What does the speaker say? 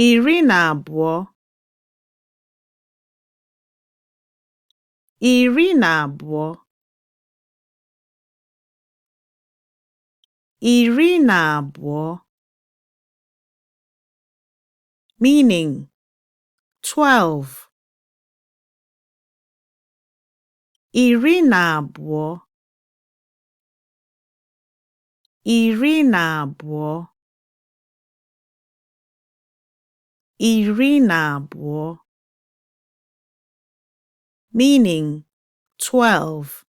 iri na abụọ, iri na abụọ, iri na abụọ, meaning 12. Iri na abụọ, iri na abụọ, iri na abụọ, meaning 12.